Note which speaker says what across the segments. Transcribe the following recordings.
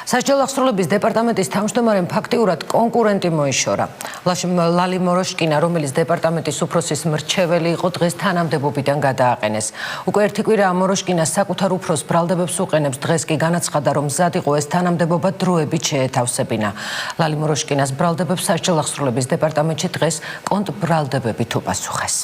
Speaker 1: სასჯელ აღსრულების დეპარტამენტის თავმჯდომარემ ფაქტიურად კონკურენტი მოიშორა. ლალი მოროშკინა, რომელიც დეპარტამენტის უფროსის მრჩეველი იყო, დღეს თანამდებობიდან გადააყენეს. უკვე ერთი კვირაა მოროშკინას საკუთარ უფროს ბრალდებებს უყენებს. დღეს კი განაცხადა, რომ მზად იყო ეს თანამდებობა დროებით შეეთავსებინა. ლალი მოროშკინას ბრალდებებს სასჯელ აღსრულების დეპარტამენტში დღეს კონტბრალდებებით უპასუხეს.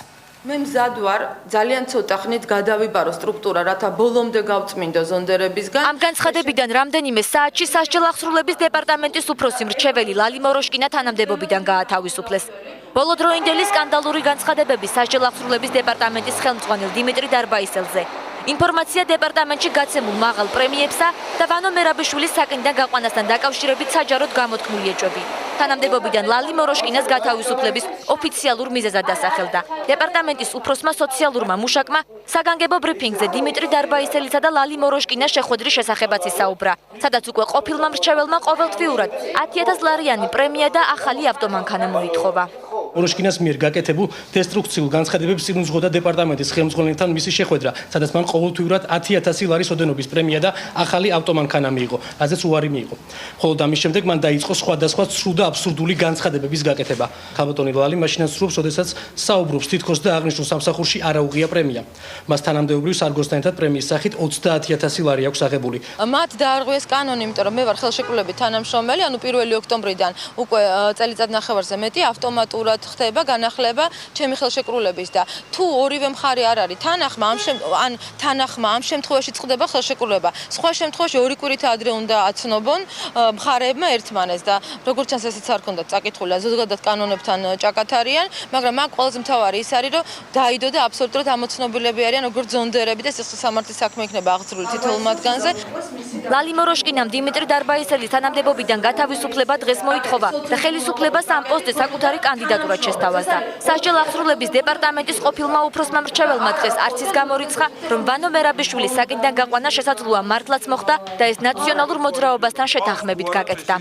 Speaker 2: მე მზად ვარ ძალიან ცოტა ხნით გადავიბარო სტრუქტურა, რათა ბოლომდე გავწმინდო ზონდერებისგან.
Speaker 3: ამ განცხადებიდან რამდენიმე საათში სასჯელ აღსრულების დეპარტამენტის უფროსი მრჩეველი ლალი მოროშკინა თანამდებობიდან გაათავისუფლეს. ბოლოდროინდელი სკანდალური განცხადებები სასჯელ აღსრულების დეპარტამენტის ხელმძღვანელ დიმიტრი დარბაისელზე. ინფორმაცია დეპარტამენტში გაცემულ მაღალ პრემიებსა და ვანო მერაბიშვილის საკინდან გაყვანასთან დაკავშირებით საჯაროდ გამოთქმული ეჭვები. თანამდებობიდან ლალი მოროშკინას გათავისუფლების ოფიციალურ მიზეზად დასახელდა. დეპარტამენტის უფროსმა სოციალურმა მუშაკმა საგანგებო ბრიფინგზე დიმიტრი დარბაისელისა და ლალი მოროშკინას შეხვედრის შესახებაც ისაუბრა, სადაც უკვე ყოფილმა მრჩეველმა ყოველთვიურად 10,000 ლარიანი პრემია და ახალი ავტომანქანა მოითხოვა.
Speaker 4: მოროშკინას მიერ გაკეთებულ დესტრუქციულ განცხადებებს წინუძღოდა დეპარტამენტის ხელმძღვანელთან მისი შეხვედრა, სადაც მან ყოველთვიურად 10,000 ლარის ოდენობის პრემია და ახალი ავტომანქანა მიიღო, რაზეც უარი მიიღო. ხოლო ამის შემდეგ მან დაიწყო სხვადასხვა ცრუ და აბსურდული განცხადებების გაკეთება. ქალბატონი ლალი მაშინაც სრულს, როდესაც საუბრობს თითქოს და აღნიშნულ სამსახურში არ აუღია პრემია. მას თანამდებობრივ სარგოსთან ერთად პრემიის სახით 30,000 ლარი აქვს აღებული.
Speaker 2: მათ დაარღვიეს კანონი, იმიტომ რომ მე ვარ ხელშეკრულებით თანამშრომელი, ანუ 1 ოქტომბრიდან უკვე წელიწად ნახევარზე მეტი ავტომატურად ხდება განახლება ჩემი ხელშეკრულების და თუ ორივე მხარე არ არის თანახმა ამ შემთხვევაში წყდება ხელშეკრულება. სხვა შემთხვევაში 2 კვირით ადრე უნდა აცნობონ მხარეებმა ერთმანეს და როგორც ჩანს ესეც არ ქონდათ წაკითხული, ზოგადად კანონებთან ჭაკათ არიან, მაგრამ მაგ ყველაზე მთავარი ის არის, რომ დაიდო და აბსოლუტურად ამოცნობილები არიან როგორც ზონდერები და სისხლის სამართლის საქმე იქნება აღძრული თითოეულ მათგანზე.
Speaker 3: ლალი მოროშკინამ დიმიტრი დარბაისელის თანამდებობიდან გათავისუფლება დღეს მოითხოვა და ხელისუფლებას ამ პოსტზე საკუთარი კანდიდატურა შესთავაზა. სასჯელ აღსრულების დეპარტამენტის ყოფილმა უფროსმა მრჩეველმა დღეს არც ის გამორიცხა, რომ ვანო მერაბიშვილის საკინდან გაყვანა შესაძლოა მართლაც მოხდა და ეს ნაციონალურ მოძრაობასთან შეთანხმებით გაკეთდა.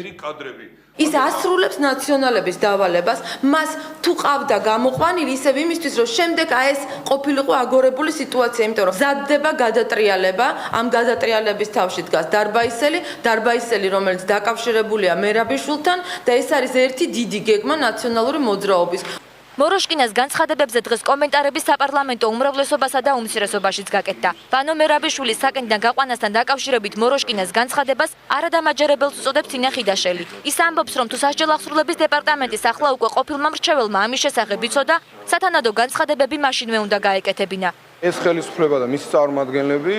Speaker 2: ის ასრულებს ნაციონალების დავალებას, მას თუ ყავდა გამოყვანილი ისევ იმისთვის, რომ შემდეგ ეს ყოფილიყო აგორებული სიტუაცია, იმიტომ რომ მზადდება გადატრიალება, ამ გადატრიალების თავში დგას დარბაისელი, რომელიც დაკავშირებულია მერაბიშვილთან და ეს არის ერთი დიდი გეგმა ნაციონალური მოძრაობის.
Speaker 3: მოროშკინას განცხადებებზე დღეს კომენტარების საპარლამენტო უმრავლესობასა და უმცირესობაშიც გაკეთდა. ვანო მერაბიშვილის საკინდან გაყვანასთან დაკავშირებით მოროშკინას განცხადებას არადამაჯერებელს უწოდებს თინა ხიდაშელი. ის ამბობს, რომ თუ სასჯელ აღსრულების დეპარტამენტის ახლა უკვე ყოფილმა მრჩეველმა ამის შესახებ იცოდა, სათანადო განცხადებები მაშინვე უნდა გაეკეთებინა.
Speaker 5: ეს ხელისუფლება და მისი წარმომადგენლები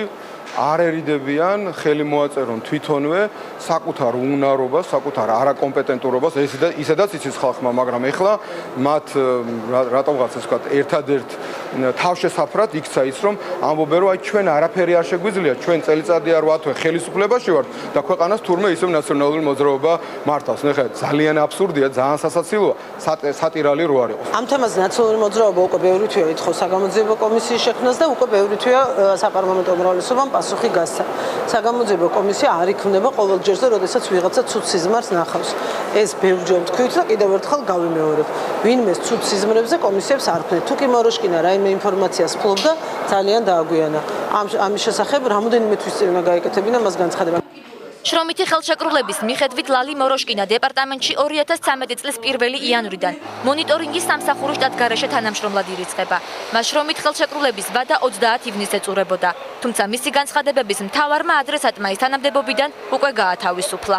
Speaker 5: არ ერიდებიან ხელი მოაწერონ თვითონვე საკუთარ უნარობას, საკუთარ არაკომპეტენტურობას, ისედაც იცის ხალხმა, მაგრამ ეხლა მათ რატომღაც ეს ვთქვათ, ერთადერთ თავშესაფრად იქცა ის, რომ ამბობენ, რომ აი ჩვენ არაფერი არ შეგვიძლია, ჩვენ წელიწადი არ 8 თვე ხელისუფლებაში ვართ და ქვეყანას თურმე ისევ ნაციონალური მოძრაობა მართავს. ნახე, ძალიან აბსურდია, ძალიან სასაცილოა, სატირალი რო არ იყოს.
Speaker 6: ამ თემაზე ნაციონალური მოძრაობა უკვე ბევრი თვეა ითხოვს საგამოძიებო კომისიის შექმნას და უკვე ბევრი თვეა საპარლამენტო უმრავლესობამ პასუხი გასცა. საგამოძიებო კომისია არ იქმნება ყოველ ჯერზე, როდესაც ვიღაცა ცუდ სიზმარს ნახავს. ეს ბევრჯერ ვთქვით და კიდევ ერთხელ გავიმეორებ. ვინმე ცუდ სიზმრებზე კომისიებს არ ფლებს. თუ კი მოროშკინა რაიმე ინფორმაციას ფლობდა, ძალიან დააგვიანა. ამის შესახებ რამოდენიმე თვის წინ უნდა გაეკეთებინა მას განცხადება.
Speaker 3: შრომითი ხელშეკრულების მიხედვით ლალი მოროშკინა დეპარტამენტში 2013 წლის 1 იანვრიდან მონიტორინგის სამსახურის შტატგარეშე თანამშრომლად ირიცხება. მას შრომით ხელშეკრულების ვადა 30 ივნისს ეწურებოდა, თუმცა მისი განცხადებების მთავარმა ადრესატმა ის თანამდებობიდან უკვე გაათავისუფლა.